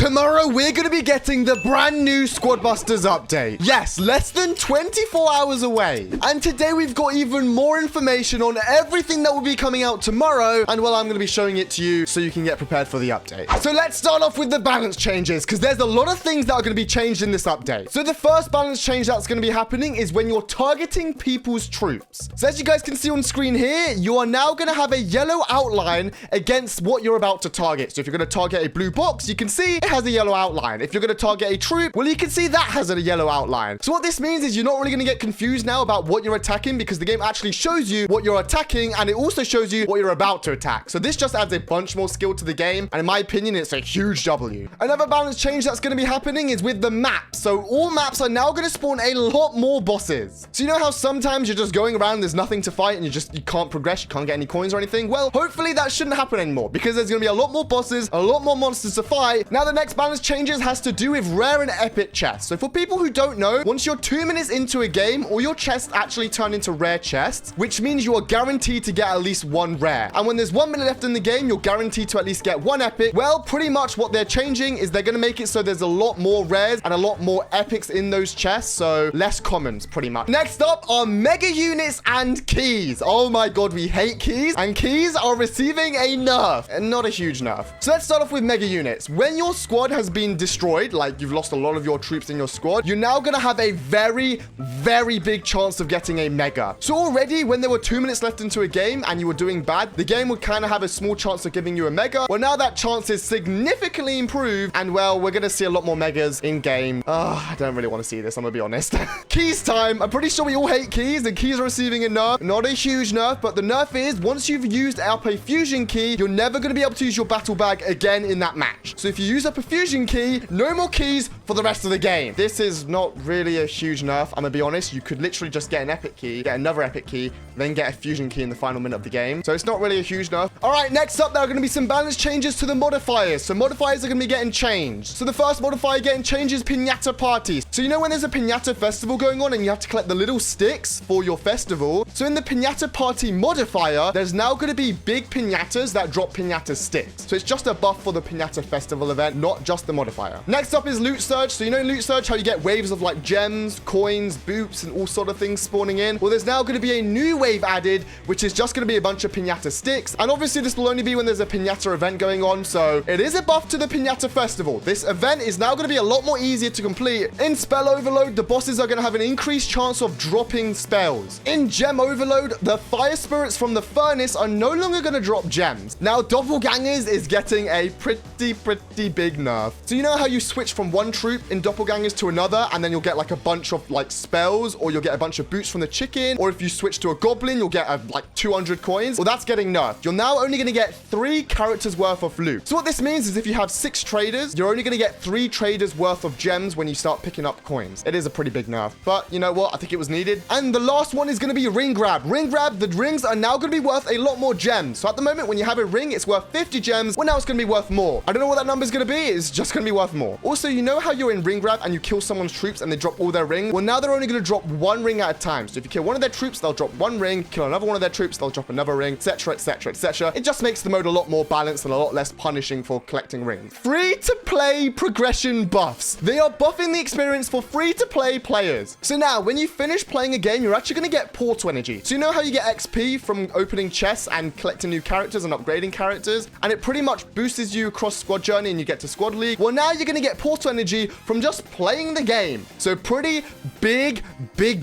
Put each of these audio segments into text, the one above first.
Tomorrow, we're going to be getting the brand new Squad Busters update. Yes, less than 24 hours away. And today, we've got even more information on everything that will be coming out tomorrow. And, well, I'm going to be showing it to you so you can get prepared for the update. So let's start off with the balance changes, because there's a lot of things that are going to be changed in this update. So the first balance change that's going to be happening is when you're targeting people's troops. So as you guys can see on screen here, you are now going to have a yellow outline against what you're about to target. So if you're going to target a blue box, you can see it has a yellow outline. If you're going to target a troop, well, you can see that has a yellow outline. So what this means is you're not really going to get confused now about what you're attacking, because the game actually shows you what you're attacking, and it also shows you what you're about to attack. So this just adds a bunch more skill to the game, and in my opinion, it's a huge W. Another balance change that's going to be happening is with the map. So all maps are now going to spawn a lot more bosses. So you know how sometimes you're just going around, there's nothing to fight, and you can't progress, you can't get any coins or anything? Well, hopefully that shouldn't happen anymore, because there's going to be a lot more bosses, a lot more monsters to fight. Now the next balance changes has to do with rare and epic chests. So for people who don't know, once you're 2 minutes into a game, all your chests actually turn into rare chests, which means you are guaranteed to get at least one rare. And when there's 1 minute left in the game, you're guaranteed to at least get one epic. Well, pretty much what they're changing is they're going to make it so there's a lot more rares and a lot more epics in those chests, so less commons pretty much. Next up are mega units and keys. Oh my god, we hate keys, and keys are receiving a nerf, and not a huge nerf. So let's start off with mega units. When your squad has been destroyed, like you've lost a lot of your troops in your squad, you're now going to have a very, very big chance of getting a mega. So already when there were 2 minutes left into a game and you were doing bad, the game would kind of have a small chance of giving you a mega. Well, now that chance is significantly improved, and well, we're going to see a lot more megas in game. I don't really want to see this, I'm going to be honest. Keys time. I'm pretty sure we all hate keys, and keys are receiving a nerf. Not a huge nerf, but the nerf is once you've used up a fusion key, you're never going to be able to use your battle bag again in that match. So if you use up a fusion key, no more keys for the rest of the game. This is not really a huge nerf, I'm going to be honest. You could literally just get an epic key, get another epic key, then get a fusion key in the final minute of the game. So it's not really a huge nerf. All right, next up, there are going to be some balance changes to the modifiers. So modifiers are going to be getting changed. So the first modifier getting changed is Piñata Parties. So you know when there's a Piñata festival going on and you have to collect the little sticks for your festival? So in the Piñata Party modifier, there's now going to be big piñatas that drop piñata sticks. So it's just a buff for the Piñata Festival event, not just the modifier. Next up is Loot Surge. So you know in Loot Surge how you get waves of like gems, coins, boots, and all sort of things spawning in? Well, there's now going to be a new wave added, which is just going to be a bunch of piñata sticks. And obviously this will only be when there's a piñata event going on. So it is a buff to the Piñata Festival. This event is now going to be a lot more easier to complete. In Spell Overload, the bosses are going to have an increased chance of dropping spells. In Gem Overload, the fire spirits from the furnace are no longer going to drop gems. Now, Doppelgangers is getting a pretty big nerf. So you know how you switch from one troop in Doppelgangers to another, and then you'll get like a bunch of like spells, or you'll get a bunch of boots from the chicken, or if you switch to a goblin, you'll get like 200 coins. Well, that's getting nerfed. You're now only going to get 3 characters worth of loot. So what this means is if you have 6 traders, you're only going to get 3 traders worth of gems when you start picking up coins. It is a pretty big nerf, but you know what? I think it was needed. And the last one is going to be Ring Grab. Ring Grab, the rings are now going to be worth a lot more gems. So at the moment, when you have a ring, it's worth 50 gems. Well, now it's going to be worth more. I don't know what that number is going to be. It's just going to be worth more. Also, you know how you're in Ring Grab and you kill someone's troops and they drop all their rings? Well, now they're only going to drop 1 ring at a time. So if you kill one of their troops, they'll drop 1 ring. Kill another one of their troops, they'll drop another ring, etc, etc, etc. It just makes the mode a lot more balanced and a lot less punishing for collecting rings. Free-to-play progression buffs. They are buffing the experience for free-to-play players. So now, when you finish playing a game, you're actually going to get Portal Energy. So you know how you get XP from opening chests and collecting new characters and upgrading characters? And it pretty much boosts you across Squad Journey and you get to Squad League. Well, now you're going to get Portal Energy from just playing the game. So pretty big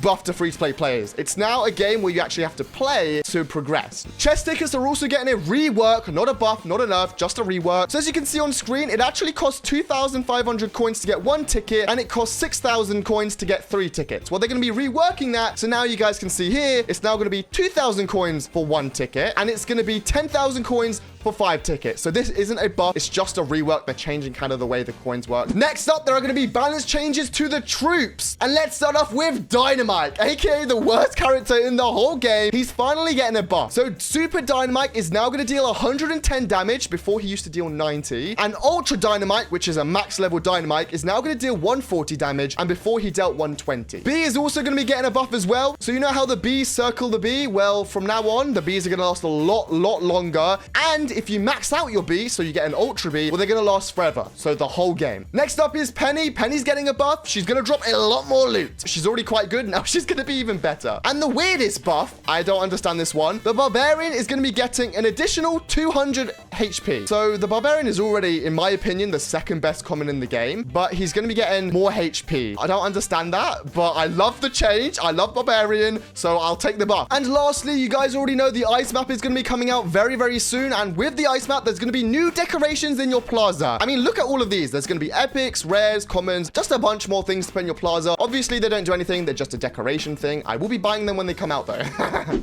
buff to free-to-play players. It's now a game where you actually have to play to progress. Chest tickets are also getting a rework, not a buff, not a nerf, just a rework. So as you can see on screen, it actually costs 2,500 coins to get 1 ticket, and it costs 6,000 coins to get 3 tickets. Well, they're going to be reworking that. So now you guys can see here, it's now going to be 2,000 coins for 1 ticket, and it's going to be 10,000 coins for 5 tickets. So this isn't a buff, it's just a rework. They're changing kind of the way the coins work. Next up, there are going to be balance changes to the troops. And let's start off with Dynamite, aka the worst character in the whole game. He's finally getting a buff. So Super Dynamite is now going to deal 110 damage. Before he used to deal 90. And Ultra Dynamite, which is a max level Dynamite, is now going to deal 140 damage. And before he dealt 120. B is also going to be getting a buff as well. So you know how the bees circle the bee? Well, from now on, the bees are going to last a lot longer. And And if you max out your B, so you get an Ultra B, well, they're going to last forever. So the whole game. Next up is Penny. Penny's getting a buff. She's going to drop a lot more loot. She's already quite good. Now she's going to be even better. And the weirdest buff, I don't understand this one. The Barbarian is going to be getting an additional 200 HP. So the Barbarian is already, in my opinion, the second best common in the game, but he's going to be getting more HP. I don't understand that, but I love the change. I love Barbarian, so I'll take the buff. And lastly, you guys already know the ice map is going to be coming out very, very soon. And with the ice map, there's going to be new decorations in your plaza. I mean, look at all of these. There's going to be epics, rares, commons, just a bunch more things to put in your plaza. Obviously, they don't do anything. They're just a decoration thing. I will be buying them when they come out, though.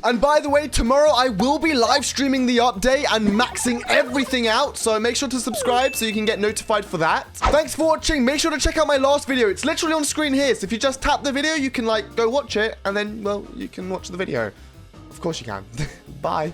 And by the way, tomorrow I will be live streaming the update and maxing everything out. So make sure to subscribe so you can get notified for that. Thanks for watching. Make sure to check out my last video. It's literally on screen here. So if you just tap the video, you can like go watch it and then, well, you can watch the video. Of course you can. Bye.